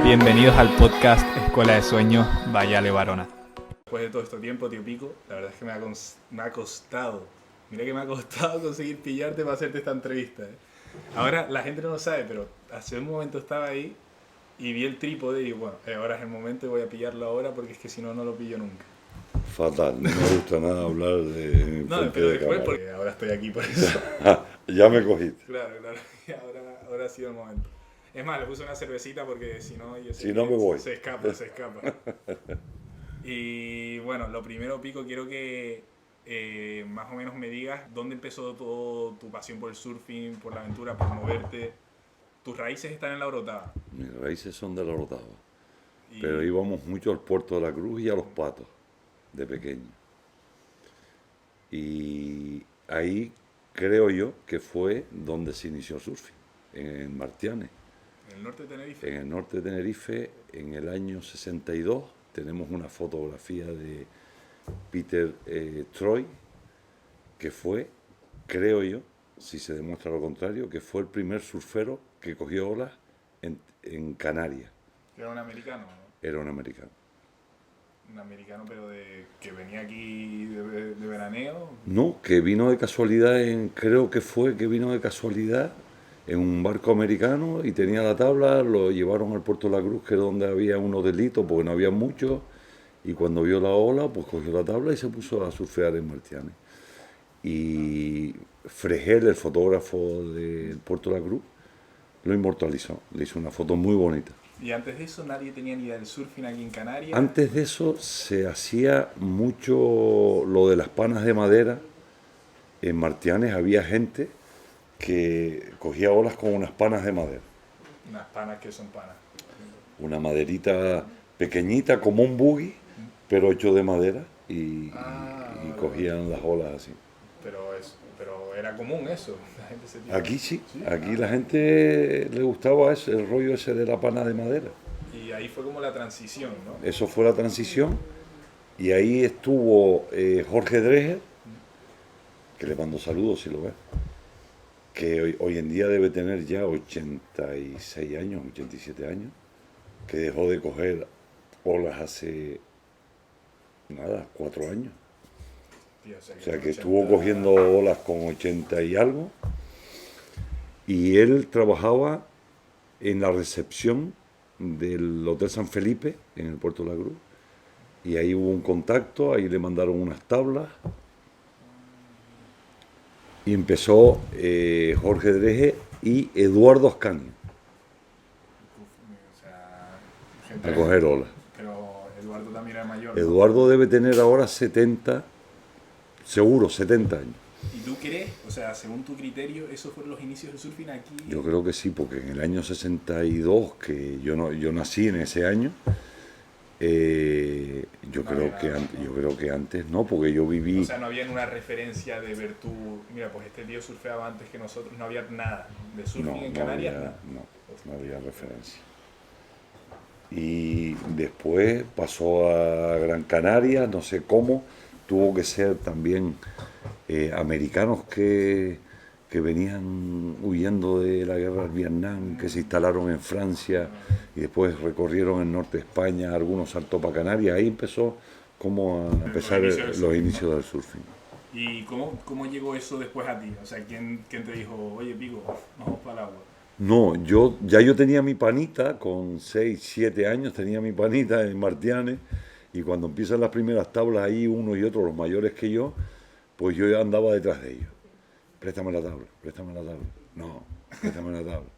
Bienvenidos al podcast Escuela de Sueños Vallale Varona. Después de todo este tiempo, tío Pico, la verdad es que me ha costado. Mira que me ha costado conseguir pillarte para hacerte esta entrevista. Ahora la gente no lo sabe, pero hace un momento estaba ahí y vi el trípode y digo, bueno, ahora es el momento y voy a pillarlo ahora porque es que si no, no lo pillo nunca. Fatal, no me gusta nada hablar de No, pero después porque ahora estoy aquí por eso. Ya me cogiste. Claro, y ahora ha sido el momento. Es más, le puse una cervecita porque si no, Si no me voy. Se escapa. Y bueno, lo primero, Pico, quiero que más o menos me digas dónde empezó todo tu pasión por el surfing, por la aventura, por moverte. Tus raíces están en la Orotava. Mis raíces son de la Orotava, pero íbamos mucho al Puerto de la Cruz y a Los Patos, de pequeño. Y ahí creo yo que fue donde se inició el surfing, en Martianes. ¿En el norte de Tenerife? En el norte de Tenerife, en el año 62, tenemos una fotografía de Peter Troy, que fue, creo yo, si se demuestra lo contrario, que fue el primer surfero que cogió olas en Canarias. Era un americano, ¿no? Era un americano. Un americano, pero que venía aquí de veraneo. No, que vino de casualidad, creo que fue que vino de casualidad en un barco americano y tenía la tabla, lo llevaron al Puerto de la Cruz, que era donde había unos delitos, porque no había muchos, y cuando vio la ola, pues cogió la tabla y se puso a surfear en Martianes. Y Fregel, el fotógrafo del Puerto de la Cruz, lo inmortalizó, le hizo una foto muy bonita. ¿Y antes de eso nadie tenía ni idea del surfing aquí en Canarias? Antes de eso se hacía mucho lo de las panas de madera. En Martianes había gente que cogía olas con unas panas de madera. Unas panas que son panas. Una maderita pequeñita como un buggy, pero hecho de madera y cogían las olas así. Pero era común eso. La gente se Aquí sí, aquí la gente le gustaba el rollo ese de la pana de madera. Y ahí fue como la transición, ¿no? Eso fue la transición y ahí estuvo Jorge Dreger, que le mando saludos si lo ves, que hoy en día debe tener ya 86 años, 87 años, que dejó de coger olas hace, 4 años. O sea que estuvo cogiendo olas con 80 y algo, y él trabajaba en la recepción del Hotel San Felipe, en el Puerto de la Cruz, y ahí hubo un contacto, ahí le mandaron unas tablas, y empezó Jorge Dreje y Eduardo Ascanio a coger olas. Pero Eduardo también era mayor, ¿no? Eduardo debe tener ahora 70, seguro 70 años. ¿Y tú crees, o sea, según tu criterio, esos fueron los inicios del surfing aquí? Yo creo que sí, porque en el año 62, que yo nací en ese año, yo creo que antes no, porque yo viví... O sea, no había una referencia de ver tú, mira, pues este tío surfeaba antes que nosotros, no había nada de surfing en Canarias. No había referencia. Y después pasó a Gran Canaria, no sé cómo, tuvo que ser también americanos que venían huyendo de la guerra del Vietnam, que se instalaron en Francia y después recorrieron el norte de España, algunos saltó para Canarias, ahí empezó como a empezar los inicios del surfing. ¿Y cómo llegó eso después a ti? O sea, ¿quién te dijo, oye Pico, vamos para el agua? No, yo tenía mi panita, con 6, 7 años tenía mi panita en Martianes, y cuando empiezan las primeras tablas ahí, uno y otro, los mayores que yo, pues yo ya andaba detrás de ellos. Préstame la tabla. No, préstame la tabla.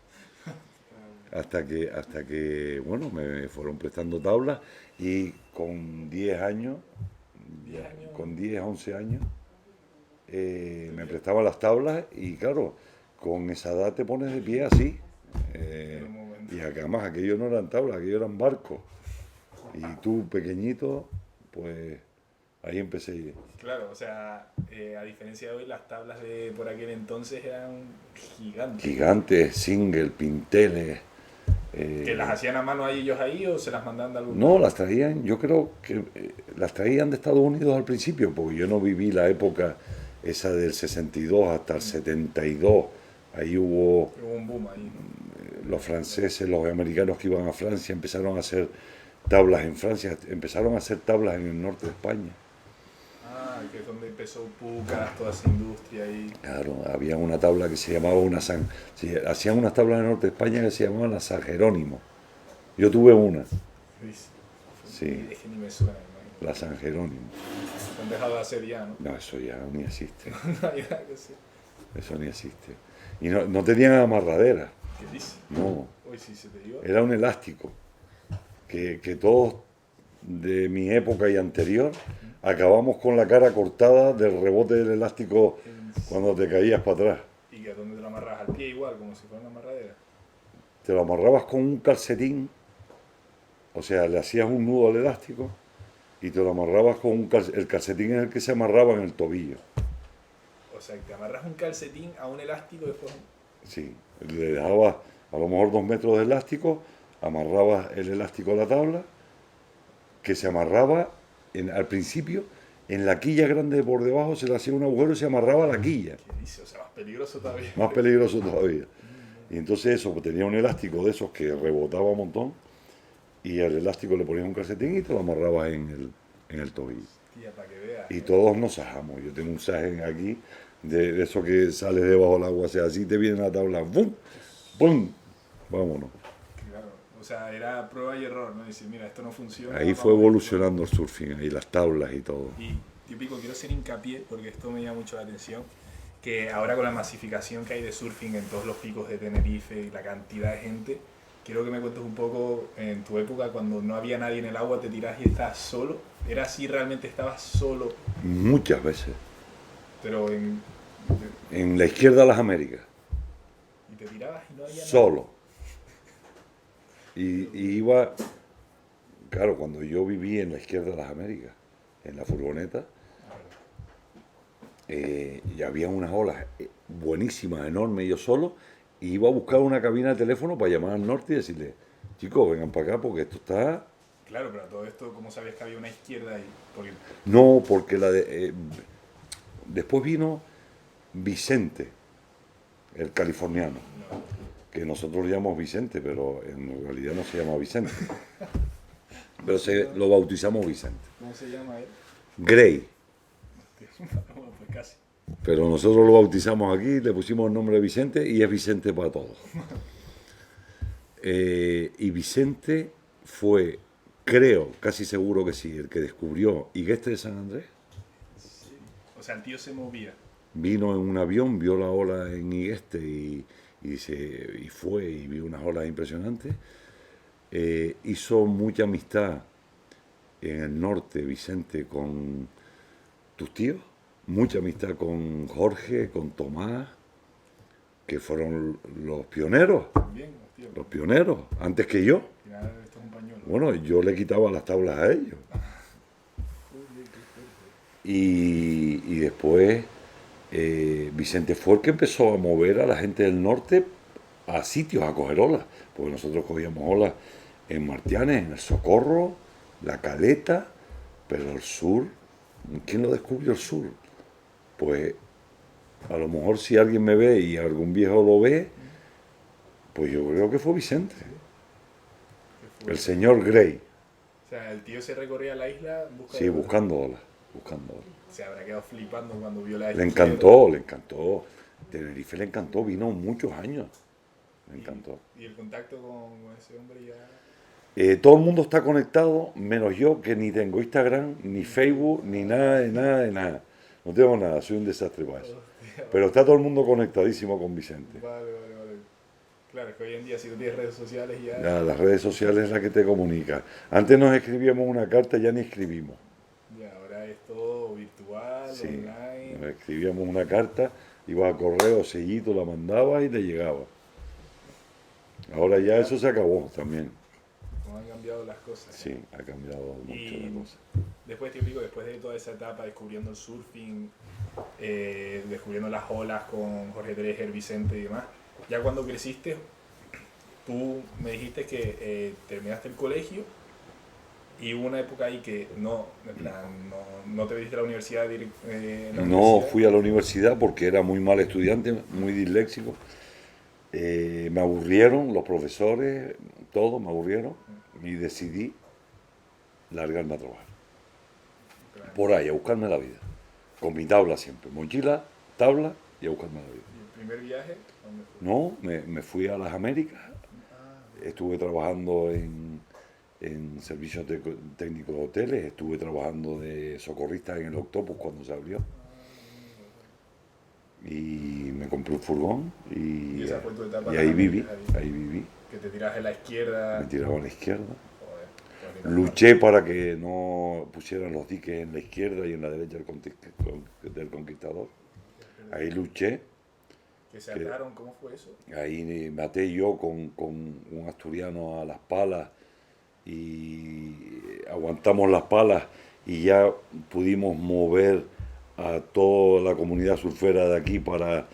Hasta que, bueno, me fueron prestando tablas y con 10 años, con 10, 11 años, me prestaban las tablas y claro, con esa edad te pones de pie así. Y además aquellos no eran tablas, aquellos eran barcos. Y tú, pequeñito, pues ahí empecé. Claro, o sea, a diferencia de hoy, las tablas de por aquel entonces eran gigantes. Gigantes, single, pinteles. ¿Que las hacían a mano ellos ahí o se las mandaban de algún No, las traían, yo creo que las traían de Estados Unidos al principio, porque yo no viví la época esa del 62 hasta el 72. Ahí hubo un boom ahí. los franceses, los americanos que iban a Francia empezaron a hacer tablas en Francia, empezaron a hacer tablas en el norte de España. Ah, que es donde empezó Pucas, toda esa industria ahí. Claro, había una tabla que se llamaba sí, hacían unas tablas en el norte de España que se llamaban la San Jerónimo. Yo tuve una, sí, Es que ni me suena, imagino. la San Jerónimo. Se han dejado de hacer ya, ¿no? No, eso ya ni existe, No hay nada que hacer. eso ni existe. Y no tenían amarradera, ¿Qué dices? no, Hoy sí se te iba. era un elástico, que todos de mi época y anterior acabamos con la cara cortada del rebote del elástico cuando te caías para atrás. ¿Y que dónde te lo amarras? Al pie igual, como si fuera una amarradera. Te lo amarrabas con un calcetín, o sea, le hacías un nudo al elástico y te lo amarrabas con el calcetín es el que se amarraba en el tobillo. O sea, que te amarras un calcetín a un elástico y después... Sí, le dejabas a lo mejor 2 metros de elástico, amarrabas el elástico a la tabla, que se amarraba al principio, en la quilla grande por debajo se le hacía un agujero y se amarraba la quilla. ¿Qué dice? O sea, más peligroso todavía. Más peligroso todavía. Y entonces eso, pues tenía un elástico de esos que rebotaba un montón y al elástico le ponías un calcetín y te lo amarrabas en el tobillo. Tía, para que veas. Y todos nos sajamos. Yo tengo un saje aquí de eso que sales debajo del agua, o sea, así te viene la tabla, ¡bum! ¡Bum! Vámonos. Claro. O sea, era prueba y error, ¿no? Decir, mira, esto no funciona. Ahí fue vamos a evolucionando el surfing, ahí las tablas y todo. Y, tío Pico, quiero hacer hincapié, porque esto me llama mucho la atención, que ahora con la masificación que hay de surfing en todos los picos de Tenerife y la cantidad de gente, quiero que me cuentes un poco, en tu época, cuando no había nadie en el agua, te tirás y estabas solo. ¿Era así, realmente estabas solo? Muchas veces. Pero En la izquierda de las Américas, y te tirabas y no había nada. solo. Y iba, claro, cuando yo viví en la izquierda de las Américas, en la furgoneta, y había unas olas buenísimas, enormes, yo solo, y iba a buscar una cabina de teléfono para llamar al norte y decirle, chicos, vengan para acá porque esto está... Claro, pero todo esto, ¿cómo sabías que había una izquierda ahí? Porque, No, porque después vino Vicente, el californiano, no. que nosotros le llamamos Vicente, pero en realidad no se llama Vicente. Pero lo bautizamos Vicente. ¿Cómo se llama él? Gray, Bueno, pues casi. pero nosotros lo bautizamos aquí, le pusimos el nombre de Vicente y es Vicente para todos. Y Vicente fue, creo, casi seguro que sí, el que descubrió Higueste de San Andrés. Sí. O sea, el tío se movía. Vino en un avión, vio la ola en Higueste y fue y vio unas olas impresionantes. Hizo mucha amistad en el norte, Vicente, con tus tíos, mucha amistad con Jorge, con Tomás, que fueron los pioneros, Bien, tío. antes que yo. Al final esto es un pañuelo. Bueno, yo le quitaba las tablas a ellos. Y después Vicente fue el que empezó a mover a la gente del norte a sitios, a coger olas, porque nosotros cogíamos olas en Martianes, en el Socorro, la Caleta, pero el sur, ¿quién lo descubrió el sur? Pues a lo mejor si alguien me ve y algún viejo lo ve, pues yo creo que fue Vicente, el señor Gray, O sea, el tío se recorría la isla en busca sí, de... buscando olas, buscando olas. Se habrá quedado flipando cuando vio la Le izquierda. encantó. Tenerife le encantó, vino muchos años. Le encantó. Y el contacto con ese hombre ya... Todo el mundo está conectado, menos yo, que ni tengo Instagram, ni Facebook, ni nada, de nada, de nada. No tengo nada, soy un desastre para eso. Hostia, Pero está todo el mundo conectadísimo con Vicente. vale. Claro, es que hoy en día si tú tienes redes sociales ya... Ya, las redes sociales es la que te comunica. Antes nos escribíamos una carta, ya ni escribimos. Ya, ahora es todo virtual, Sí, online... nos escribíamos una carta, iba a correo, sellito, la mandaba y le llegaba. Ahora ya eso se acabó también. Cómo han cambiado las cosas. Sí, ha cambiado mucho Y la cosa. después, tío Pico, después de toda esa etapa descubriendo el surfing, descubriendo las olas con Jorge Drejer, Vicente y demás, ya cuando creciste, tú me dijiste que terminaste el colegio y hubo una época ahí que no, en plan, no te viniste a la universidad. No fui a la universidad porque era muy mal estudiante, muy disléxico. Me aburrieron los profesores, todos me aburrieron y decidí largarme a trabajar. Claro. Por ahí, a buscarme la vida. Con mi tabla siempre. Mochila, tabla y a buscarme la vida. ¿Y el primer viaje? ¿Dónde fue? No, me fui a las Américas. Ah, Estuve trabajando en servicios técnicos de hoteles. Estuve trabajando de socorrista en el Octopus cuando se abrió. Y me compré un furgón y esa fue tu etapa y en ahí las viví, Américas, ahí viví. que te tiras en la izquierda. Me tiraba a la izquierda. Joder, qué Luché para que no pusieran los diques en la izquierda y en la derecha del conquistador. Ahí luché, que se ataron, ¿cómo fue eso? ahí maté yo con un asturiano a las palas y aguantamos las palas y ya pudimos mover a toda la comunidad surfera de aquí para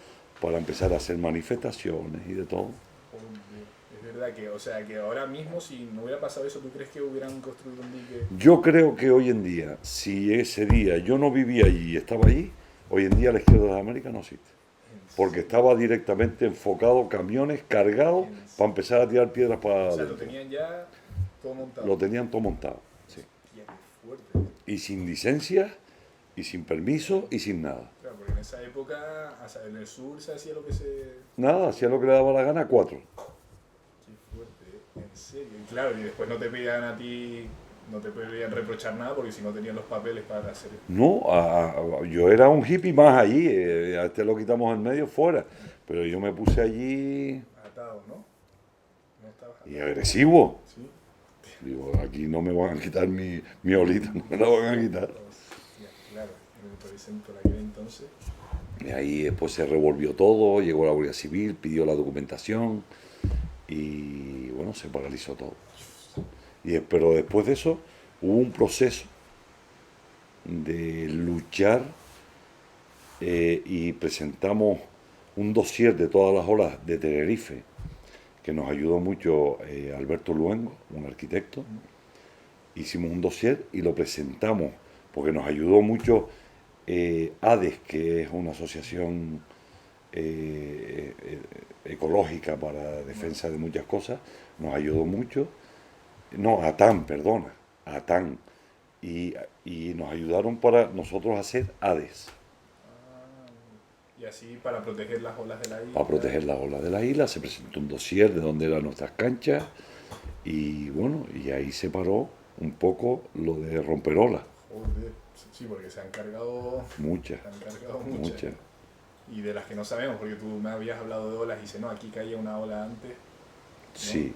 empezar a hacer manifestaciones y de todo. Joder, es verdad que, o sea, que ahora mismo si no hubiera pasado eso, ¿tú crees que hubieran construido un dique? Yo creo que hoy en día, si ese día yo no vivía allí y estaba allí, hoy en día la izquierda de las Américas no existe. Porque estaba directamente enfocado, camiones cargados para empezar a tirar piedras para O sea, lo adentro. tenían ya todo montado. Lo tenían todo montado. Sí. Hostia, qué fuerte. Y sin licencia, y sin permiso, y sin nada. Claro, porque en esa época, o sea, en el sur se hacía lo que se... Nada, hacía lo que le daba la gana, 4. Qué fuerte, en serio. Y claro, y después no te pedían a ti, no te podían reprochar nada porque si no tenían los papeles para hacer... No, yo era un hippie más allí, a este lo quitamos en medio fuera. Pero yo me puse allí Atado, ¿no? No estabas atado. y agresivo. Sí. Digo, aquí no me van a quitar mi olita, no me la van a quitar. Hostia, claro, por aquel entonces. Y ahí después se revolvió todo, llegó la Guardia Civil, pidió la documentación y bueno, se paralizó todo. Pero después de eso hubo un proceso de luchar y presentamos un dossier de todas las olas de Tenerife, que nos ayudó mucho Alberto Luengo, un arquitecto. Hicimos un dossier y lo presentamos, porque nos ayudó mucho ADES, que es una asociación ecológica para defensa de muchas cosas, nos ayudó mucho. No, ATAN, perdona, ATAN. Y nos ayudaron para nosotros hacer ADES, Y así para proteger las olas de la isla. para proteger las olas de la isla. Se presentó un dossier de dónde eran nuestras canchas y bueno, y ahí se paró un poco lo de romper olas. Joder, sí, porque se han cargado Muchas, muchas. muchas. Y de las que no sabemos, porque tú me habías hablado de olas y dices, no, aquí caía una ola antes. Sí.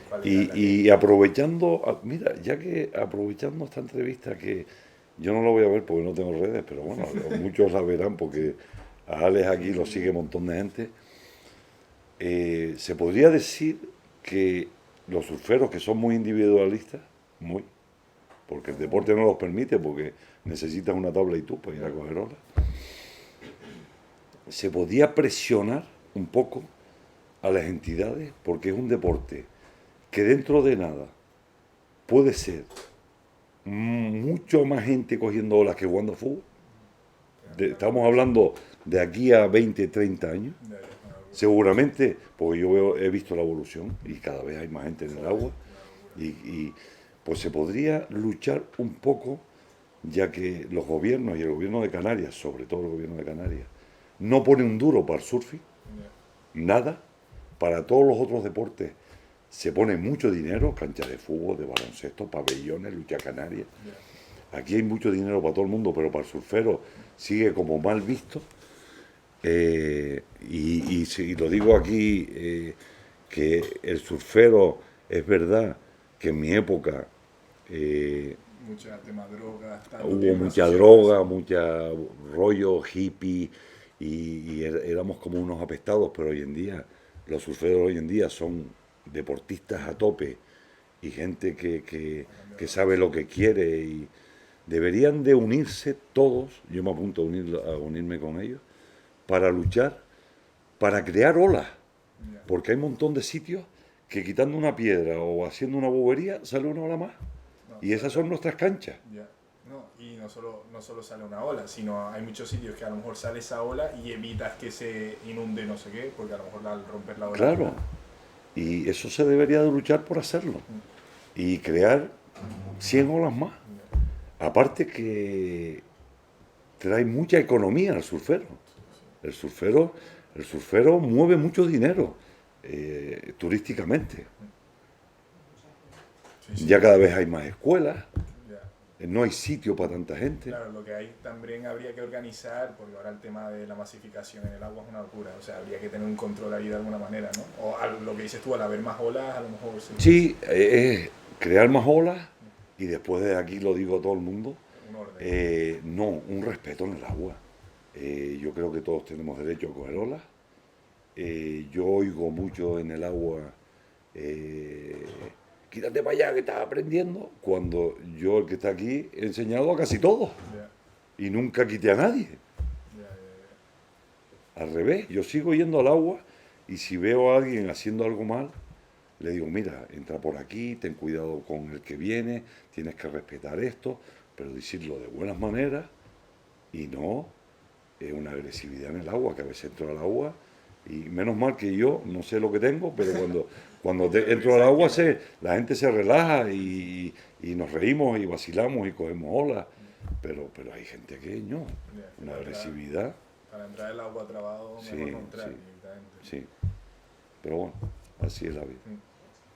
¿Cuál era la que- Y aprovechando, mira, ya que aprovechando esta entrevista que yo no la voy a ver porque no tengo redes, pero bueno, muchos la verán porque a Alex aquí lo sigue un montón de gente. Se podría decir que los surferos que son muy individualistas, muy, porque el deporte no los permite, porque necesitas una tabla y tú para ir a coger olas, se podía presionar un poco a las entidades porque es un deporte que dentro de nada puede ser mucho más gente cogiendo olas que jugando fútbol. Estamos hablando de aquí a 20, 30 años. Seguramente, porque he visto la evolución y cada vez hay más gente en el agua. Y pues se podría luchar un poco, ya que los gobiernos y el gobierno de Canarias, sobre todo el gobierno de Canarias, no pone un duro para el surfing, nada. Para todos los otros deportes se pone mucho dinero, cancha de fútbol, de baloncesto, pabellones, lucha canaria. Aquí hay mucho dinero para todo el mundo, pero para el surfero sigue como mal visto. Y lo digo aquí, que el surfero, es verdad que en mi época Mucha tema drogas, hubo mucha droga, mucha rollo hippie y éramos como unos apestados, pero hoy en día, los surferos hoy en día son deportistas a tope y gente que sabe lo que quiere y deberían de unirse todos, yo me apunto a unirme con ellos, para luchar, para crear olas, porque hay un montón de sitios que quitando una piedra o haciendo una bobería sale una ola más. Y esas son nuestras canchas. No, y no solo sale una ola, sino hay muchos sitios que a lo mejor sale esa ola y evitas que se inunde no sé qué, porque a lo mejor al romper la ola... Claro, y eso se debería de luchar por hacerlo y crear 100 olas más. Aparte que trae mucha economía al surfero. El surfero, el surfero mueve mucho dinero turísticamente. Sí, sí, Ya cada vez hay más escuelas, ya. no hay sitio para tanta gente. Claro, lo que hay también habría que organizar, porque ahora el tema de la masificación en el agua es una locura, o sea, habría que tener un control ahí de alguna manera, ¿no? O lo que dices tú, al haber más olas, a lo mejor... Sí, es crear más olas y después de aquí lo digo a todo el mundo, un orden. no, un respeto en el agua. Yo creo que todos tenemos derecho a coger olas. Yo oigo mucho en el agua, eh, quítate para allá que estás aprendiendo, cuando yo, el que está aquí, he enseñado a casi todos Ya, y nunca quité a nadie. ya, Al revés, yo sigo yendo al agua y si veo a alguien haciendo algo mal, le digo, mira, entra por aquí, ten cuidado con el que viene, tienes que respetar esto, pero decirlo de buenas maneras y no una agresividad en el agua, que a veces entro al agua y menos mal que yo no sé lo que tengo, pero cuando entro al agua la gente se relaja y nos reímos y vacilamos y cogemos olas, pero hay gente que no, ya. una agresividad, Para entrar el agua trabado, sí, mejor no entrar sí, directamente. sí, pero bueno, así es la vida.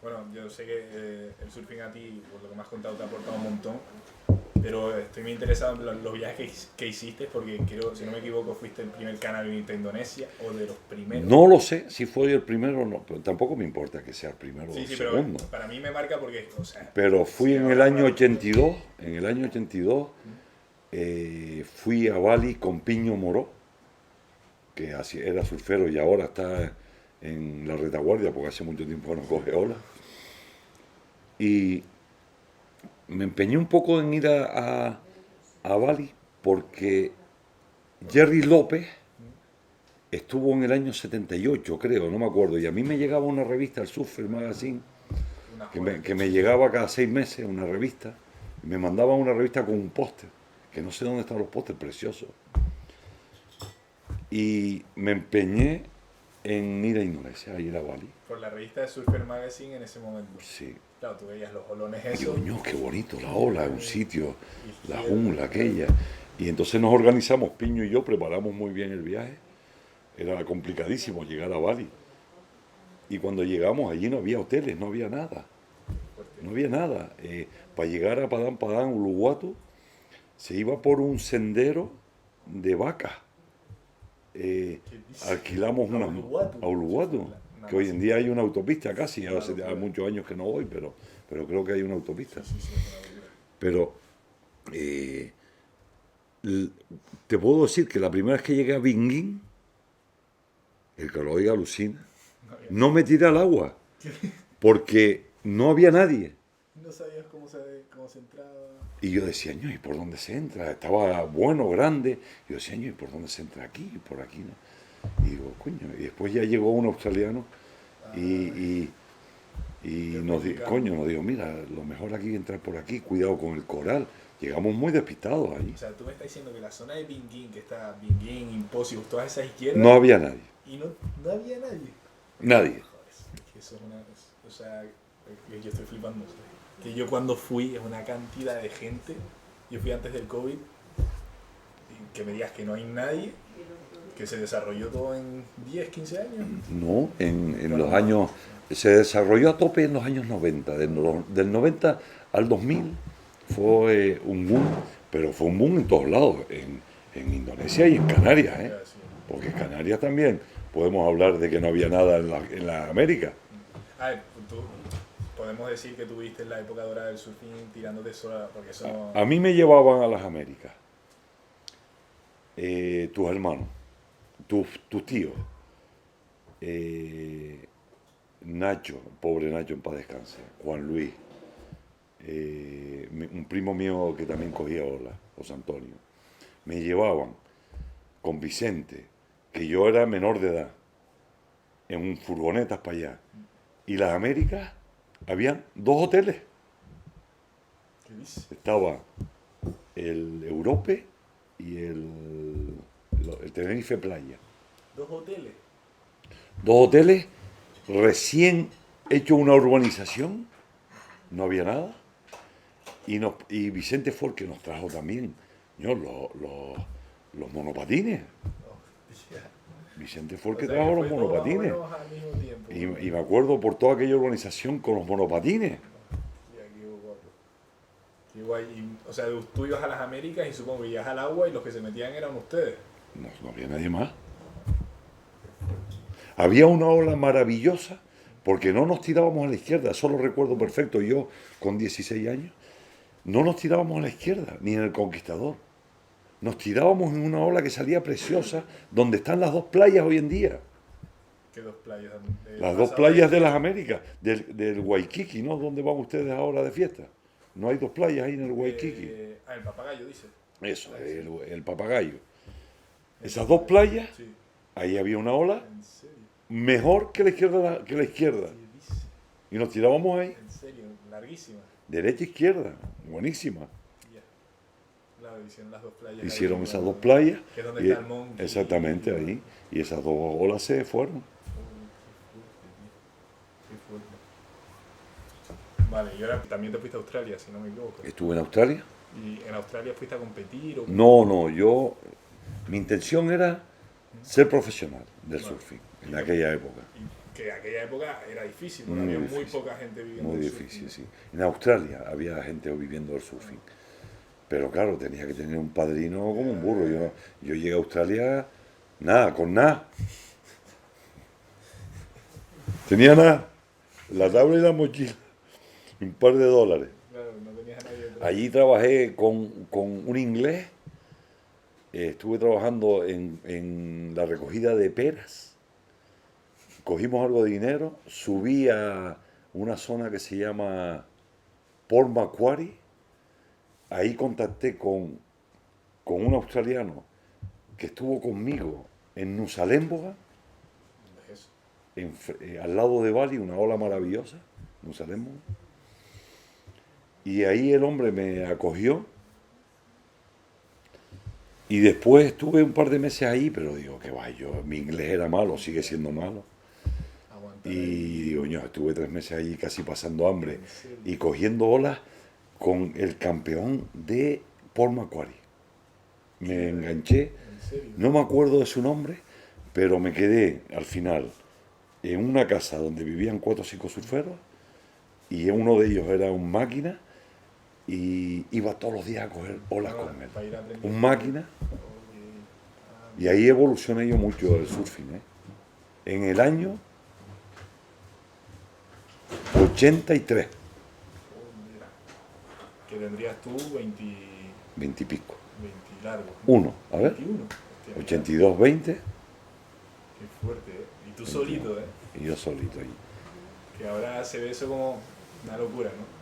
Bueno, yo sé que el surfing a ti, por lo que me has contado, te ha aportado un montón, pero estoy muy interesado en los viajes que hiciste, porque creo, si no me equivoco, fuiste el primer cannabis a Indonesia, o de los primeros. No lo sé si fue el primero o no, pero tampoco me importa que sea el primero o Sí, el sí, segundo. pero para mí me marca porque, o sea... Pero fui si en el ahora año fuera- 82, fui a Bali con Piño Moró, que era surfero y ahora está en la retaguardia porque hace mucho tiempo no coge olas. Y me empeñé un poco en ir a Bali porque Jerry López estuvo en el año 78, creo, no me acuerdo, y a mí me llegaba una revista, el Surfer Magazine, Una que me llegaba cada 6 meses, una revista, y me mandaba una revista con un póster, que no sé dónde están los pósteres, preciosos. Y me empeñé en ir a Indonesia, a ir a Bali. Por la revista de Surfer Magazine en ese momento. Sí. Claro, tú veías los olones Y esos. coño, qué bonito, la ola, un sitio, la Y jungla aquella. Y entonces nos organizamos, Piño y yo, preparamos muy bien el viaje. Era complicadísimo llegar a Bali. Y cuando llegamos allí no había hoteles, no había nada. No había nada. Para llegar a Padang Padang, Uluwatu, se iba por un sendero de vacas. Alquilamos A una Uluwatu. a Uluwatu, que hoy en día hay una autopista casi, hace muchos años que no voy, pero creo que hay una autopista. Sí, sí, es una locura. Pero te puedo decir que la primera vez que llegué a Binguín, el que lo oiga alucina, no me tiré al agua, porque no había nadie. No sabías cómo se entraba. Y yo decía, ¿y por dónde se entra? Estaba bueno, grande. Y yo decía, ¿y por dónde se entra aquí? Por aquí no. Y digo, coño. Y después ya llegó un australiano y nos dijo, mira, lo mejor aquí es entrar por aquí, cuidado con el coral. Llegamos muy despistados allí. O sea, tú me estás diciendo que la zona de Binguín, que está Binguín, Impossible, todas esas izquierdas... No había nadie. Y no había nadie. Nadie. Joder, es que eso es una... O sea, yo estoy flipando. ¿Sabes? Que yo cuando fui, es una cantidad de gente. Yo fui antes del COVID. Y que me digas que no hay nadie, que se desarrolló todo en 10, 15 años. No, en los años... Se desarrolló a tope en los años 90. Del 90 al 2000 fue un boom, pero fue un boom en todos lados, en Indonesia y en Canarias, ¿eh? Sí. Porque en Canarias también podemos hablar de que no había nada en la América. A ver, podemos decir que tuviste la época dorada del surfing tirándote sola, porque eso no... A mí me llevaban a las Américas tus hermanos, tus tíos, Nacho, pobre Nacho en paz descanse, Juan Luis, un primo mío que también cogía olas, José Antonio, me llevaban con Vicente, que yo era menor de edad, en furgonetas para allá. Y las Américas, habían 2 hoteles. ¿Qué dices? Estaba el Europe y el Tenerife Playa. 2 hoteles. 2 hoteles, recién hecho una urbanización, no había nada. Y Vicente fue el que nos trajo también, ¿no? los monopatines. Hostia. Vicente fue el O que sea, trajo que los fue todo más o monopatines. menos al mismo tiempo. Y me acuerdo por toda aquella urbanización con los monopatines. Hostia, qué guapo. Qué guay. O sea, tú ibas a las Américas y supongo que ibas al agua y los que se metían eran ustedes. No había nadie más. Había una ola maravillosa porque no nos tirábamos a la izquierda, eso lo recuerdo perfecto. Yo, con 16 años, no nos tirábamos a la izquierda, ni en el Conquistador. Nos tirábamos en una ola que salía preciosa, donde están las 2 playas hoy en día. ¿Qué 2 playas? Las 2 playas de las Américas, del Waikiki, ¿no? ¿Dónde van ustedes ahora de fiesta? No hay 2 playas ahí en el Waikiki. El papagayo, dice. Eso, el Papagayo. Esas 2 playas, Sí. ahí había una ola ¿En serio? mejor que la izquierda. Que la izquierda. ¿Qué dice? Y nos tirábamos ahí, En serio, larguísima. derecha, izquierda, buenísima. Ya. Claro, hicieron las 2 playas. Hicieron ahí, esas claro. 2 playas. Que es donde y- está el Monkey. exactamente ahí. Y esas 2 olas se fueron. Qué fuerte. Vale, y ahora también te fuiste a Australia, si no me equivoco. Estuve en Australia. ¿Y en Australia fuiste a competir o No, mi intención era ser profesional del surfing en aquella época. Y que aquella época era difícil, porque Muy había muy difícil. poca gente viviendo Muy del difícil, surfing. sí. En Australia había gente viviendo del surfing. Pero claro, tenía que tener un padrino como un burro. Yo llegué a Australia, nada, con nada. Tenía nada. La tabla y la mochila. Un par de dólares. Claro, no tenías a nadie detrás. Allí trabajé con un inglés. Estuve trabajando en la recogida de peras. Cogimos algo de dinero. Subí a una zona que se llama Port Macquarie. Ahí contacté con un australiano que estuvo conmigo en Nusa Lembonga, Es eso. al lado de Bali, una ola maravillosa, Nusa Lembonga. Y ahí el hombre me acogió. Y después estuve un par de meses ahí, pero digo, que va, mi inglés era malo, sigue siendo malo. Aguantar ahí. Y digo, yo estuve 3 meses allí casi pasando hambre ¿En serio? y cogiendo olas con el campeón de Port Macquarie. Me enganché, ¿En serio? no me acuerdo de su nombre, pero me quedé al final en una casa donde vivían 4 o 5 surferos y uno de ellos era un máquina y iba todos los días a coger olas con él. Para ir aprendiendo. Un máquina. Ok. Y ahí evolucioné yo mucho el surfing. En el año 83, Mira, que tendrías tú 20, 20 y pico. 20 largos. Uno, a ver, 21. Hostia, mira, 82, 20 qué fuerte, ¿eh? Y tú solito, ¿eh? y yo solito ahí. Que ahora se ve eso como una locura, ¿no?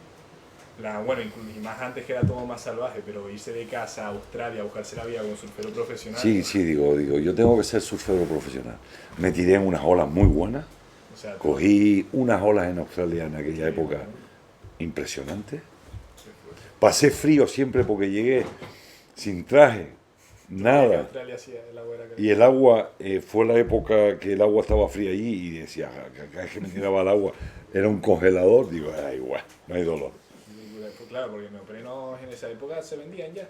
Bueno, y más antes que era todo más salvaje, pero irse de casa a Australia a buscarse la vida como surfero profesional. Sí, sí, digo, yo tengo que ser surfero profesional. Me tiré en unas olas muy buenas, O sea, cogí unas olas en Australia en aquella época impresionantes. qué fuerte. Pasé frío siempre porque llegué sin traje, Que nada. Australia hacía el agua era Y caliente. el agua, fue la época que el agua estaba fría allí y decía, cada vez que me tiraba al agua era un congelador, digo, igual, no hay dolor. Pues claro, porque neoprenos en esa época se vendían ya.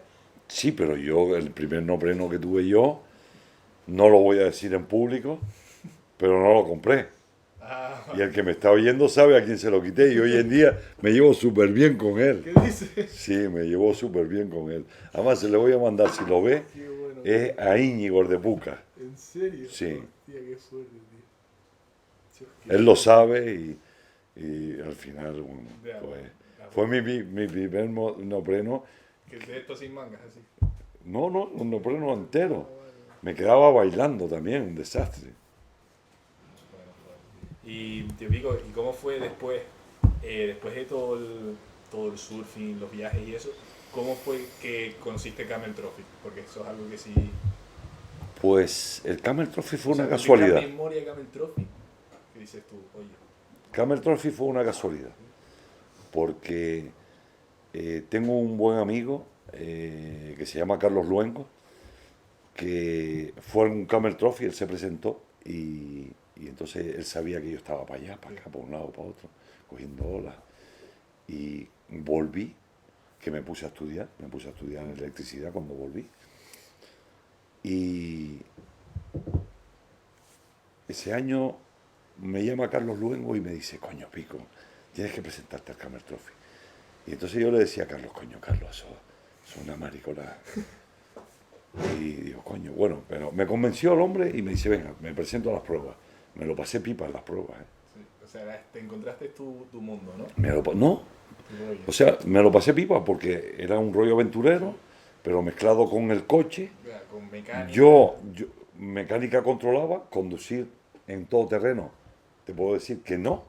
Sí, pero yo, el primer neopreno que tuve yo, no lo voy a decir en público, pero no lo compré. Ah, Y el que me está oyendo sabe a quién se lo quité y hoy en día me llevo súper bien con él. ¿qué dices? Sí, me llevo súper bien con él. Además, se le voy a mandar, si lo ve, Qué bueno. es a Íñigo de Puca. ¿En serio? Sí. Hostia, qué fuerte, tío. Qué Él lo sabe y al final, bueno, Ya, pues, ya, fue mi primer neopreno. Que de esto sin mangas, así. No, un neopreno entero. Me quedaba bailando también, un desastre. Bueno, bueno. Y te digo, ¿y cómo fue después, después de todo el surfing, los viajes y eso, cómo fue que conociste Camel Trophy? Porque eso es algo que sí... Pues el Camel Trophy fue O sea, una ¿tú tienes casualidad. la memoria de Camel Trophy? ¿Qué dices tú? Oye, Camel Trophy fue una casualidad. Porque tengo un buen amigo que se llama Carlos Luengo, que fue en un Camel Trophy, él se presentó y entonces él sabía que yo estaba para allá, para acá, para un lado, para otro, cogiendo olas. Y volví, que me puse a estudiar en electricidad cuando volví. Y ese año me llama Carlos Luengo y me dice, coño, Pico, tienes que presentarte al Camel Trophy. Y entonces yo le decía a Carlos, coño, Carlos, eso es una maricona. Y digo, coño, bueno, pero me convenció el hombre y me dice, venga, me presento a las pruebas. Me lo pasé pipa en las pruebas. Sí, o sea, te encontraste tu mundo, ¿no? No, Tu rollo. o sea, me lo pasé pipa porque era un rollo aventurero, pero mezclado con el coche. Ya, con mecánica. Yo mecánica controlaba, conducir en todo terreno. Te puedo decir que no,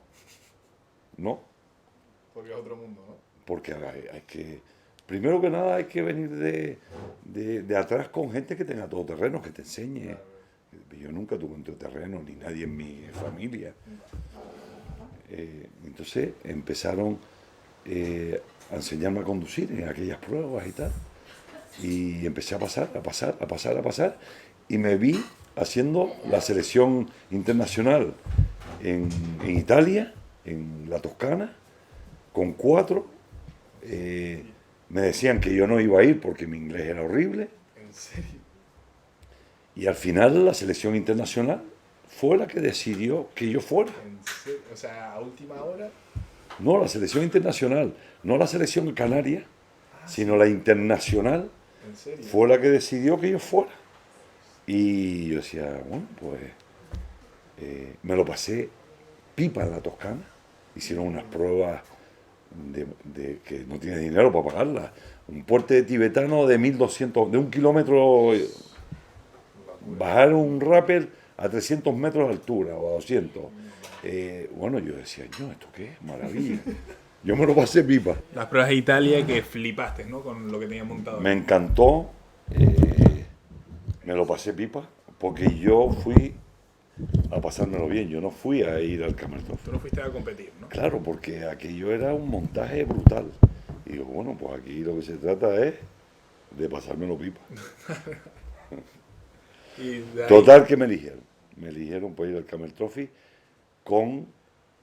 Porque es otro mundo, ¿no? porque hay que, primero que nada hay que venir de atrás con gente que tenga todo terreno, que te enseñe. Yo nunca tuve un terreno, ni nadie en mi familia. Entonces empezaron a enseñarme a conducir en aquellas pruebas y tal. Y empecé a pasar, y me vi haciendo la selección internacional en Italia, en la Toscana, con 4. Me decían que yo no iba a ir porque mi inglés era horrible. ¿En serio? Y al final la selección internacional fue la que decidió que yo fuera. ¿En serio? O sea, a última hora. No la selección internacional, no la selección canaria, sino la internacional ¿En serio? fue la que decidió que yo fuera. Y yo decía, bueno, pues me lo pasé pipa en la Toscana. Hicieron unas pruebas de que no tiene dinero para pagarlas. Un porte tibetano de 1200, de 1 kilómetro, bajar un rappel a 300 metros de altura o a 200. Bueno, yo decía, no, ¿esto qué es? Maravilla. Yo me lo pasé pipa. Las pruebas de Italia que flipaste, ¿no? Con lo que tenías montado. Me encantó, me lo pasé pipa, porque yo fui a pasármelo bien, yo no fui a ir al Camel Trophy. Tú no fuiste a competir, ¿no? Claro, porque aquello era un montaje brutal. Y digo, bueno, pues aquí lo que se trata es de pasármelo pipa. Y de ahí, Total que me eligieron para ir al Camel Trophy con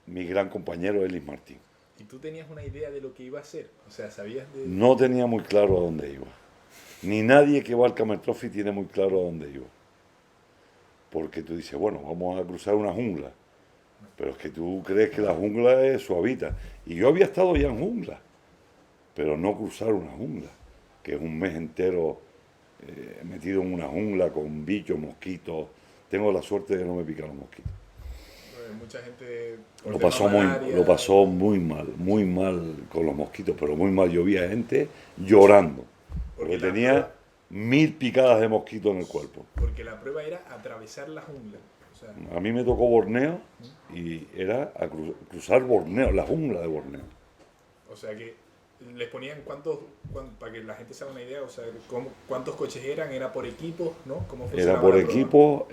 mi gran compañero Elis Martín. ¿Y tú tenías una idea de lo que iba a hacer? O sea, ¿sabías de...? No tenía muy claro a dónde iba. Ni nadie que va al Camel Trophy tiene muy claro a dónde iba. Porque tú dices, bueno, vamos a cruzar una jungla. Pero es que tú crees que la jungla es suavita. Y yo había estado ya en jungla. Pero no cruzar una jungla. Que es un mes entero metido en una jungla con bichos, mosquitos. Tengo la suerte de que no me pican los mosquitos. Mucha gente... por Lo tema pasó malaria, muy mal con los mosquitos, pero muy mal. Yo vi a gente llorando. Porque la tenía prueba- 1000 picadas de mosquito en el cuerpo. Porque la prueba era atravesar la jungla. O sea, A mí me tocó Borneo y era a cruzar Borneo, la jungla de Borneo. o sea que les ponían para que la gente se haga una idea, o sea, cuántos coches eran, era por equipos, ¿no? ¿Cómo Era funcionaba por la prueba? equipo,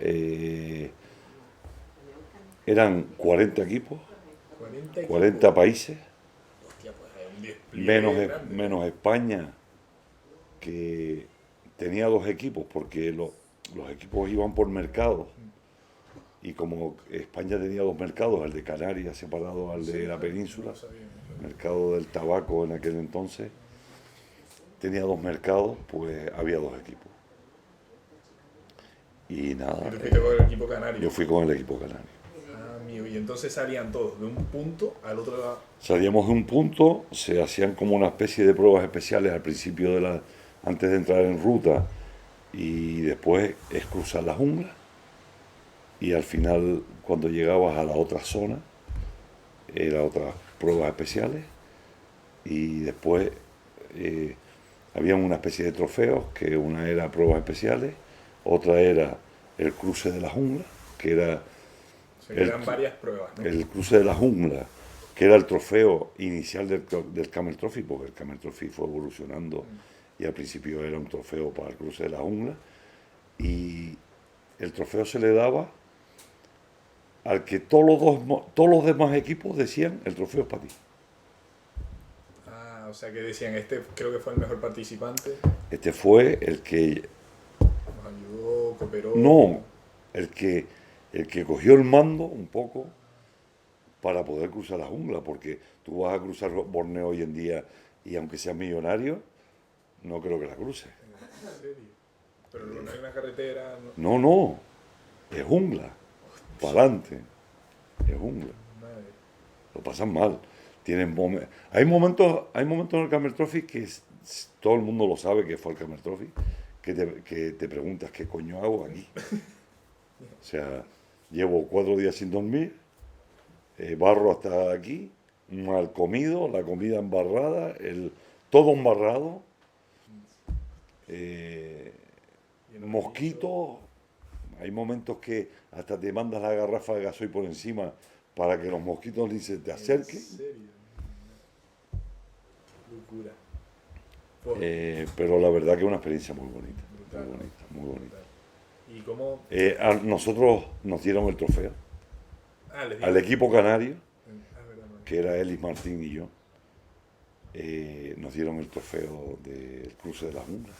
eran 40 equipos, 40 equipos. 40 países, Hostia, pues hay un despliegue grande. menos España, que tenía 2 equipos, porque los equipos iban por mercados. Y como España tenía 2 mercados, el de Canarias separado al de la península, No sabía. mercado del tabaco en aquel entonces, tenía 2 mercados, pues había 2 equipos. Y nada, Y tú fuiste con el equipo canario. yo fui con el equipo canario. Ah, amigo, y entonces salían todos de un punto al otro lado. Salíamos de un punto, se hacían como una especie de pruebas especiales al principio antes de entrar en ruta, y después es cruzar la jungla, y al final cuando llegabas a la otra zona eran otras pruebas especiales, y después había una especie de trofeos, que una era pruebas especiales, otra era el cruce de la jungla, que era O sea, que eran varias pruebas, ¿no? el cruce de la jungla, que era el trofeo inicial del Camel Trophy, porque el Camel Trophy fue evolucionando y al principio era un trofeo para el cruce de la jungla, y el trofeo se le daba al que todos los demás equipos decían, el trofeo es para ti. Ah, o sea que decían, este creo que fue el mejor participante, Este fue el que, nos ayudó, cooperó. no, el que, el que cogió el mando un poco para poder cruzar la jungla, porque tú vas a cruzar Borneo hoy en día y aunque seas millonario, no creo que la cruces. ¿En serio? Pero no hay una carretera, no. No, no, es jungla, para adelante, es jungla. Madre. Lo pasan mal. Hay momentos en el Camel Trophy que todo el mundo lo sabe que fue el Camel Trophy, que te preguntas qué coño hago aquí. O sea, llevo 4 días sin dormir, barro hasta aquí, mal comido, la comida embarrada, todo embarrado, Lleno de mosquitos. Hay momentos que hasta te mandas la garrafa de gasoil por encima para que los mosquitos ni se te bichos. acerquen. ¿En serio? Locura. Pues, Pero la verdad que es una experiencia muy bonita, brutal, muy bonita, muy bonita. ¿y cómo? A nosotros nos dieron el trofeo, Les al digo. equipo canario, Verdad, no. que era Elis Martín y yo, nos dieron el trofeo del cruce de la jungla,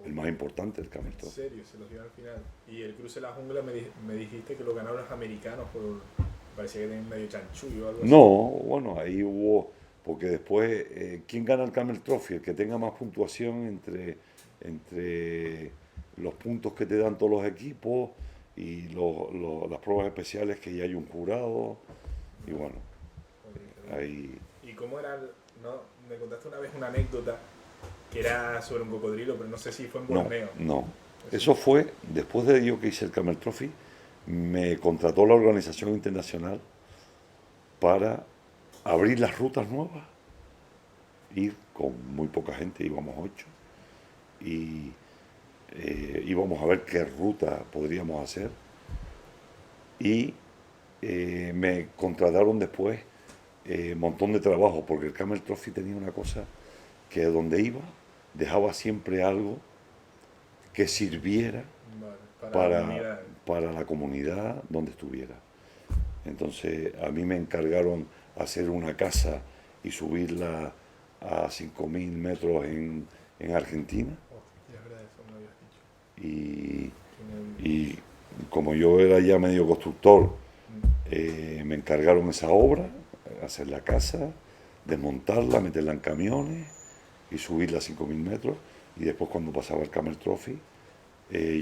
el más importante, el Camel En Trophy. serio, se los dio al final. Y el cruce de la jungla me dijiste que lo ganaron los americanos por. Parecía que tenían medio chanchullo o algo así. No, bueno, ahí hubo, porque después, ¿quién gana el Camel Trophy? El que tenga más puntuación entre los puntos que te dan todos los equipos y las pruebas especiales que ya hay un jurado. Y bueno, ahí... ¿Y cómo era? No, me contaste una vez una anécdota que era sobre un cocodrilo, pero no sé si fue en No, Borneo. no. Eso fue, después de yo que hice el Camel Trophy, me contrató la organización internacional para abrir las rutas nuevas, ir con muy poca gente, íbamos 8, y íbamos a ver qué ruta podríamos hacer. Y me contrataron después un montón de trabajo, porque el Camel Trophy tenía una cosa que donde iba dejaba siempre algo que sirviera Vale, para la comunidad. para la comunidad donde estuviera. Entonces a mí me encargaron hacer una casa y subirla a 5.000 metros en Argentina. Hostia, es verdad, eso me lo habías dicho. Y como yo era ya medio constructor, me encargaron esa obra, hacer la casa, desmontarla, meterla en camiones y subirla a 5.000 metros. Y después cuando pasaba el Camel Trophy,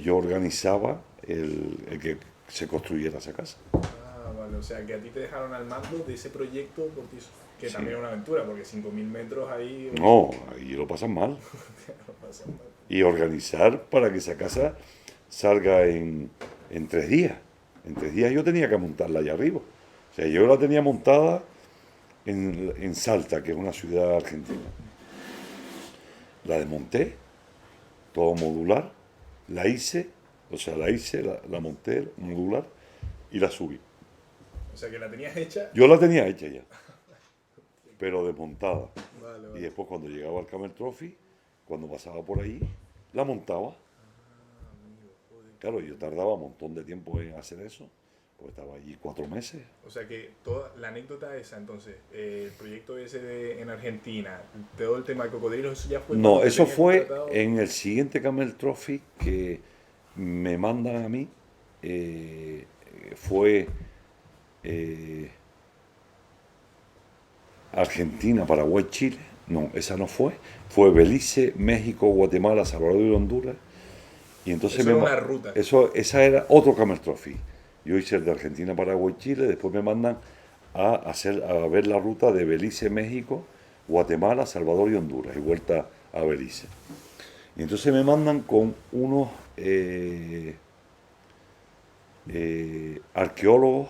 yo organizaba el que se construyera esa casa. Vale, o sea que a ti te dejaron al mando de ese proyecto, porque que Sí. también era una aventura, porque 5.000 metros ahí. No, ahí lo pasan mal. No pasa nada. Y organizar para que esa casa salga en 3 días. En 3 días yo tenía que montarla allá arriba. O sea, yo la tenía montada en Salta, que es una ciudad argentina. La desmonté, todo modular, la hice, la monté modular y la subí. O sea que la tenías hecha. Yo la tenía hecha ya, pero desmontada. Vale, Y vale. después cuando llegaba al Camel Trophy, cuando pasaba por ahí, la montaba. Claro, yo tardaba un montón de tiempo en hacer eso, pues estaba allí 4 meses. O sea que toda la anécdota esa, entonces, el proyecto ese en Argentina, todo el tema de cocodrilos, eso ya fue. No, cuando te eso tenían fue contratado. en el siguiente Camel Trophy que me mandan a mí. Fue Argentina, Paraguay, Chile. No, esa no fue. Fue Belice, México, Guatemala, Salvador y Honduras. Y entonces Eso era una ruta. esa era otro Camel Trophy. Yo hice el de Argentina, Paraguay, Chile. Después me mandan a ver la ruta de Belice, México, Guatemala, Salvador y Honduras. Y vuelta a Belice. Y entonces me mandan con unos arqueólogos,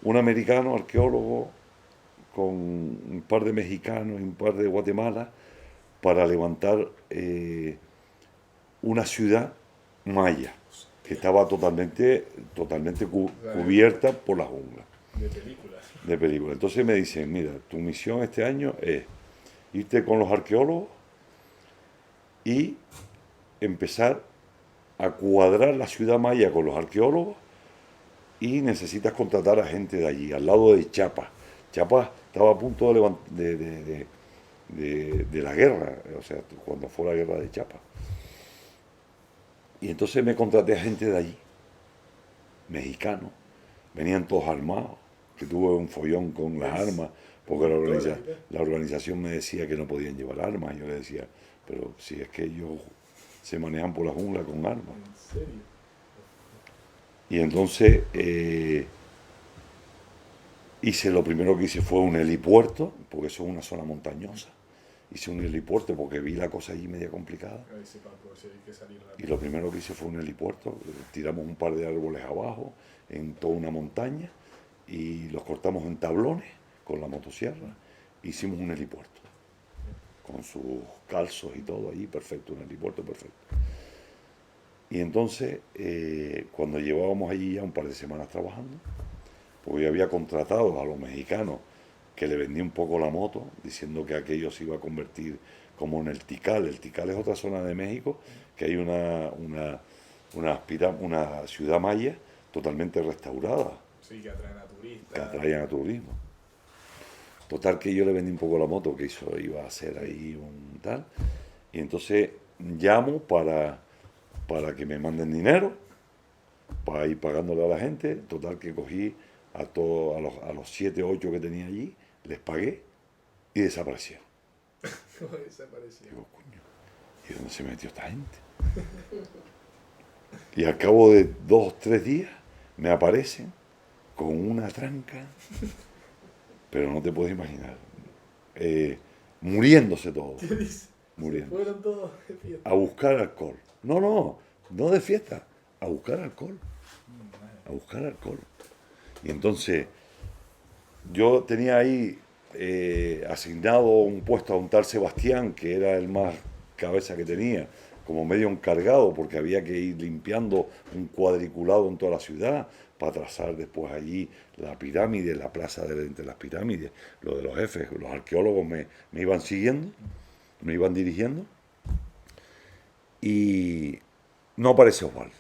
un americano arqueólogo con un par de mexicanos y un par de Guatemala para levantar una ciudad maya que estaba totalmente cubierta por la jungla. De películas. De película. Entonces me dicen, mira, tu misión este año es irte con los arqueólogos y empezar a cuadrar la ciudad maya con los arqueólogos y necesitas contratar a gente de allí, al lado de Chiapas. Chiapas estaba a punto de la guerra, o sea, cuando fue la guerra de Chiapas. Y entonces me contraté a gente de allí, mexicanos, venían todos armados, que tuve un follón con las armas, porque la organización me decía que no podían llevar armas, y yo le decía, pero si es que ellos se manejan por la jungla con armas. ¿En serio? Y entonces hice, lo primero que hice fue un helipuerto, porque eso es una zona montañosa. Hice un helipuerto porque vi la cosa allí media complicada. Ahí sí, Paco, sí, hay que salir Y rápido. lo primero que hice fue un helipuerto. Tiramos un par de árboles abajo, en toda una montaña, y los cortamos en tablones con la motosierra. Hicimos un helipuerto, con sus calzos y todo allí, perfecto, un helipuerto perfecto. Y entonces, cuando llevábamos allí ya un par de semanas trabajando, pues yo había contratado a los mexicanos que le vendí un poco la moto, diciendo que aquello se iba a convertir como en el Tikal. El Tikal es otra zona de México, que hay una ciudad maya totalmente restaurada, Sí, que atraen a turistas. que atraían a turismo. Total que yo le vendí un poco la moto, que eso iba a ser ahí un tal. Y entonces llamo para que me manden dinero, para ir pagándole a la gente. Total que cogí a los 7 o 8 que tenía allí, les pagué y desaparecieron. ¿Cómo desapareció? Digo, coño, ¿y dónde se metió esta gente? Y al cabo de 2 o 3 días me aparecen con una tranca, pero no te puedes imaginar, muriéndose todos, ¿Qué dice? muriendo, Fueron todos de fiesta. a buscar alcohol. No de fiesta, a buscar alcohol, a buscar alcohol. Y entonces yo tenía ahí asignado un puesto a un tal Sebastián, que era el más cabeza que tenía, como medio encargado, porque había que ir limpiando un cuadriculado en toda la ciudad para trazar después allí la pirámide, la plaza entre las pirámides, lo de los jefes, los arqueólogos me iban siguiendo, me iban dirigiendo, y no aparece Osvaldo,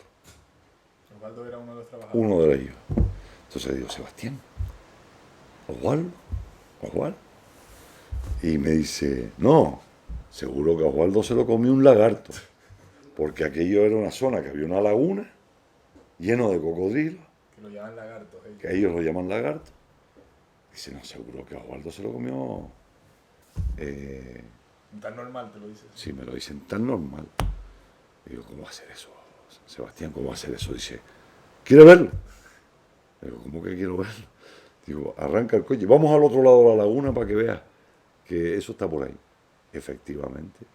Osvaldo era uno de los trabajadores. uno de ellos. Entonces digo, Sebastián, Osvaldo, Osvaldo. Y me dice, no, seguro que a Osvaldo se lo comió un lagarto, porque aquello era una zona que había una laguna lleno de cocodrilos, Que lo llaman lagartos. que ellos lo llaman lagarto. Dice, no, seguro que a Osvaldo se lo comió. Tan normal te lo dices. Sí, me lo dicen tan normal. Digo, ¿cómo va a ser eso, Sebastián? ¿Cómo va a ser eso? Dice, ¿quiere verlo? Digo, ¿cómo que quiero verlo? Digo, arranca el coche, vamos al otro lado de la laguna para que veas que eso está por ahí. Efectivamente.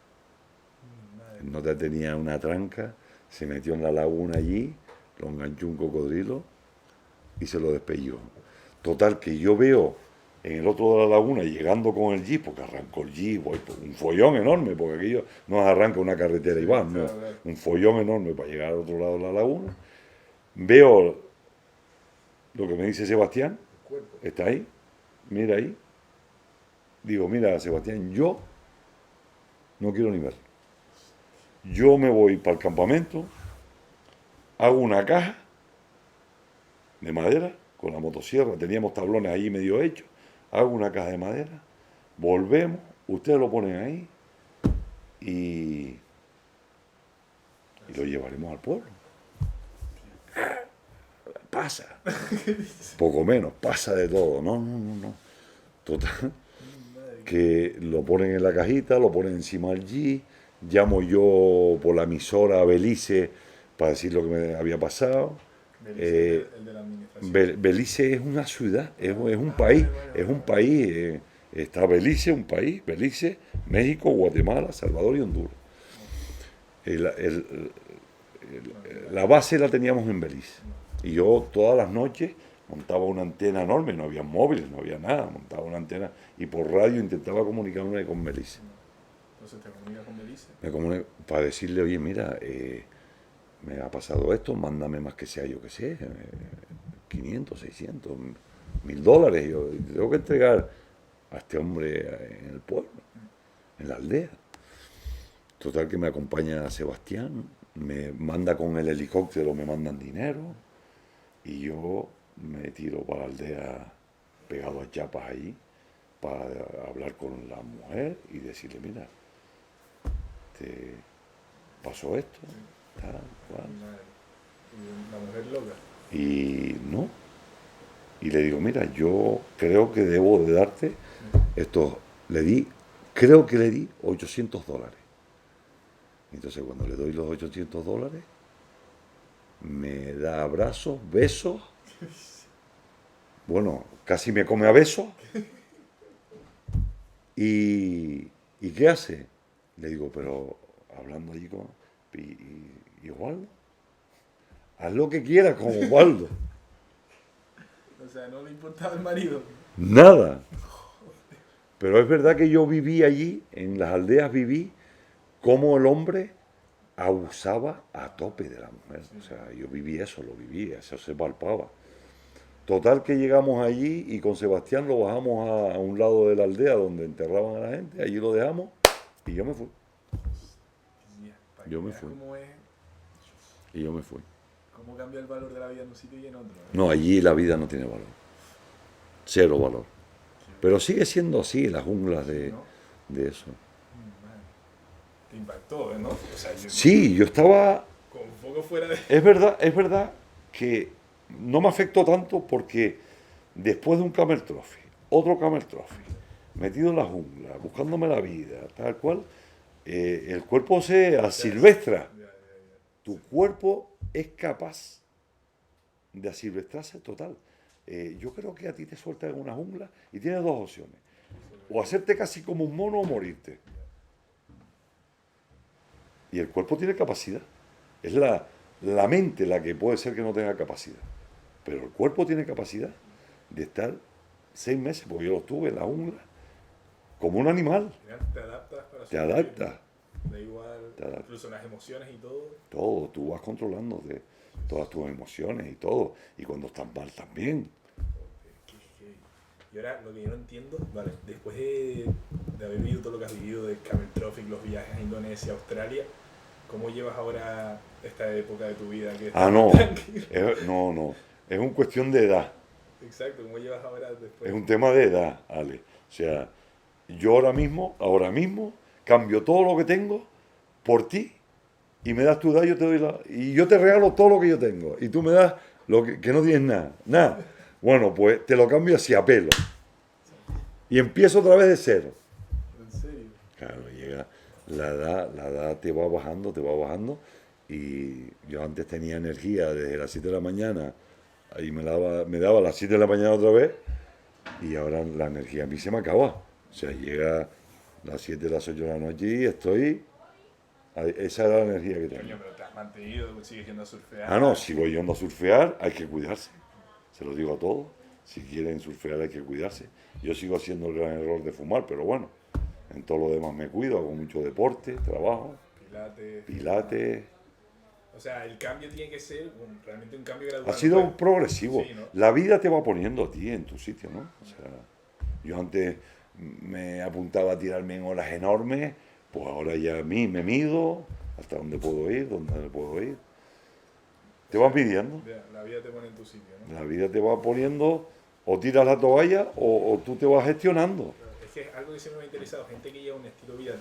El nota tenía una tranca, se metió en la laguna allí, lo enganchó un cocodrilo y se lo despelló. Total, que yo veo en el otro de la laguna, llegando con el jeep, porque arrancó el jeep, un follón enorme, porque aquello no arranca una carretera y va, no, un follón enorme para llegar al otro lado de la laguna. Veo lo que me dice Sebastián, está ahí, mira ahí. Digo, mira, Sebastián, yo no quiero ni verlo. Yo me voy para el campamento, hago una caja de madera con la motosierra, teníamos tablones ahí medio hechos, hago una caja de madera, volvemos, ustedes lo ponen ahí y lo llevaremos al pueblo. Pasa, poco menos, pasa de todo, no. Total, que lo ponen en la cajita, lo ponen encima del G, llamo yo por la emisora a Belice para decir lo que me había pasado. Belice, el de la administración. Belice es una ciudad, es un país, es un país. Está Belice, un país, Belice, México, Guatemala, Salvador y Honduras. La base la teníamos en Belice. Y yo todas las noches montaba una antena enorme, no había móviles, no había nada, montaba una antena y por radio intentaba comunicarme con Belice. Entonces te comunicas con Belice. Me comunico para decirle, oye, mira, me ha pasado esto, mándame más que sea, yo qué sé, 500, 600, $1000. Yo tengo que entregar a este hombre en el pueblo, en la aldea. Total que me acompaña Sebastián, me manda con el helicóptero, me mandan dinero y yo me tiro para la aldea pegado a Chiapas ahí para hablar con la mujer y decirle, mira, te pasó esto, tal, cual. La mujer loca. Y no. Y le digo, mira, yo creo que debo de darte esto. Creo que le di $800. Entonces cuando le doy los $800, me da abrazos, besos, bueno, casi me come a besos. ¿Y qué hace? Le digo, pero hablando allí con... ¿Y Osvaldo? Haz lo que quieras con Osvaldo. O sea, no le importaba el marido. Nada. Pero es verdad que yo viví allí, en las aldeas viví, cómo el hombre abusaba a tope de la mujer. O sea, yo viví eso, lo viví, eso se palpaba. Total que llegamos allí y con Sebastián lo bajamos a un lado de la aldea donde enterraban a la gente, allí lo dejamos y yo me fui. Yo me fui. ¿Cómo es? Y yo me fui. ¿Cómo cambia el valor de la vida en un sitio y en otro? No, allí la vida no tiene valor. Cero valor. Pero sigue siendo así, las junglas de eso. Te impactó, ¿no? O sea, Sí, yo estaba... Con un poco fuera de... Es verdad que no me afectó tanto porque después de un camel trophy, otro camel trophy, metido en la jungla, buscándome la vida, tal cual, el cuerpo se asilvestra. Tu cuerpo es capaz de asilvestrarse total. Yo creo que a ti te sueltan en una jungla y tienes dos opciones. O hacerte casi como un mono o morirte. Y el cuerpo tiene capacidad. Es la mente la que puede ser que no tenga capacidad. Pero el cuerpo tiene capacidad de estar 6 meses, porque yo lo tuve en la jungla, como un animal. Te adaptas para Te adaptas. Da igual, incluso las emociones y todo. Todo, tú vas controlando de todas tus emociones y todo. Y cuando estás mal también. Y ahora lo que yo no entiendo, vale, después de haber vivido todo lo que has vivido de Camel Trophy, los viajes a Indonesia, Australia, ¿cómo llevas ahora esta época de tu vida? Que No, no, es una cuestión de edad. Exacto, ¿cómo llevas ahora después? Es un tema de edad, Ale. O sea, yo ahora mismo, cambio todo lo que tengo por ti y me das tu edad, yo te doy y yo te regalo todo lo que yo tengo y tú me das lo que no tienes nada. Bueno, pues te lo cambio así a pelo. Y empiezo otra vez de cero. ¿En serio? Claro, llega la edad te va bajando. Y yo antes tenía energía desde las 7 de la mañana y me daba a las 7 de la mañana otra vez. Y ahora la energía a mí se me acaba. O sea, llega las 7, las 8 de la noche y estoy... Esa era la energía que tenía. Coño, pero te has mantenido, sigues yendo a surfear. No, sigo yendo a surfear, hay que cuidarse. Se lo digo a todos. Si quieren surfear hay que cuidarse. Yo sigo haciendo el gran error de fumar, pero bueno, en todo lo demás me cuido, hago mucho deporte, trabajo. Pilates. O sea, el cambio tiene que ser realmente un cambio gradual. Ha sido progresivo. Sí, ¿no? La vida te va poniendo a ti en tu sitio, ¿no? O sea, yo antes me apuntaba a tirarme en olas enormes, pues ahora ya a mí me mido hasta dónde puedo ir, dónde no puedo ir. Te vas midiendo. La vida te pone en tu sitio, ¿no? La vida te va poniendo, o tiras la toalla o tú te vas gestionando. Es que es algo que siempre me ha interesado, gente que lleva un estilo de vida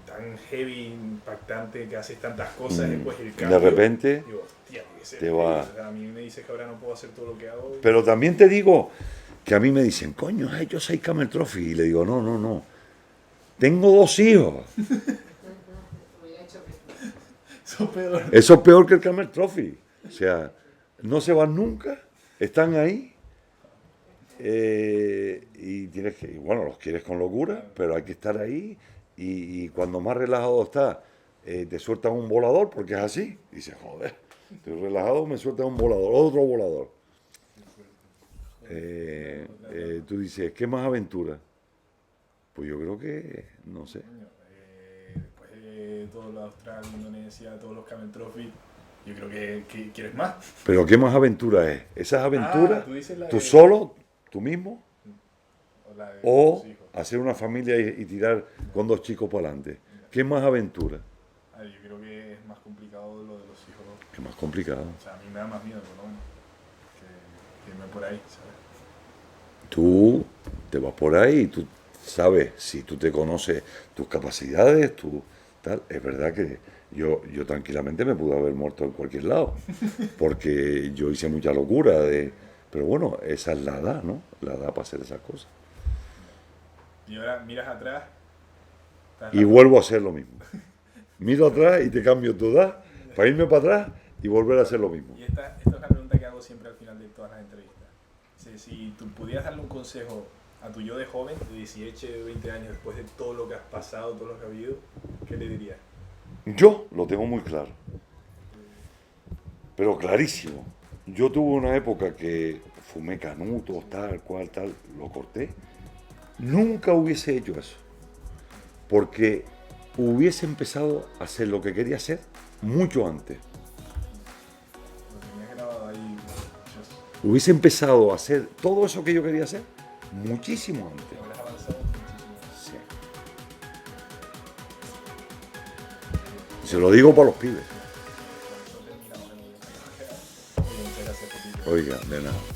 tan heavy, impactante, que haces tantas cosas, después el cambio. De repente digo, hostia, tiene que ser te va... O sea, a mí me dices que ahora no puedo hacer todo lo que hago. Pero también te digo que a mí me dicen, coño, has hecho 6 Camel Trophy. Y le digo, no. Tengo 2 hijos. Eso es peor que el Camel Trophy. O sea, no se van nunca, están ahí. Y tienes que, bueno, los quieres con locura, pero hay que estar ahí. Y cuando más relajado estás, te sueltan un volador, porque es así. Y dices, joder, estoy relajado, me sueltan un volador, otro volador. Tú dices, ¿qué más aventura? Pues yo creo que, no sé. Después de todo lo de Australia, Indonesia, todos los Camel Trophy, yo creo que quieres más. Pero ¿qué más aventura es? ¿Esas aventuras? ¿Tú solo? ¿Tú mismo? O hacer una familia y tirar con 2 chicos para adelante. ¿Qué más aventura? Yo creo que es más complicado lo de los hijos. ¿Qué más complicado? O sea, a mí me da más miedo, ¿no? Que irme por ahí, ¿sabes? Tú te vas por ahí y tú sabes, si tú te conoces tus capacidades, tu tal, es verdad que yo tranquilamente me pude haber muerto en cualquier lado, porque yo hice mucha locura pero bueno, esa es la edad, ¿no? La edad para hacer esas cosas. Y ahora miras atrás. Y vuelvo a hacer lo mismo. Miro atrás y te cambio tu edad para irme para atrás y volver a hacer lo mismo. Y esta es una pregunta que hago siempre al final de todas las entrevistas. Si tú pudieras darle un consejo a tu yo de joven, de 18, 20 años, después de todo lo que has pasado, todo lo que ha habido, ¿qué le dirías? Yo lo tengo muy claro, pero clarísimo. Yo tuve una época que fumé canutos, tal, cual, tal, lo corté. Nunca hubiese hecho eso, porque hubiese empezado a hacer lo que quería hacer mucho antes. Lo tenías grabado ahí. Hubiese empezado a hacer todo eso que yo quería hacer muchísimo antes. Habrás avanzado muchísimo. Sí. Se lo digo para los pibes. Con eso terminamos el video. Muchas gracias, Pepito. Oiga, de nada.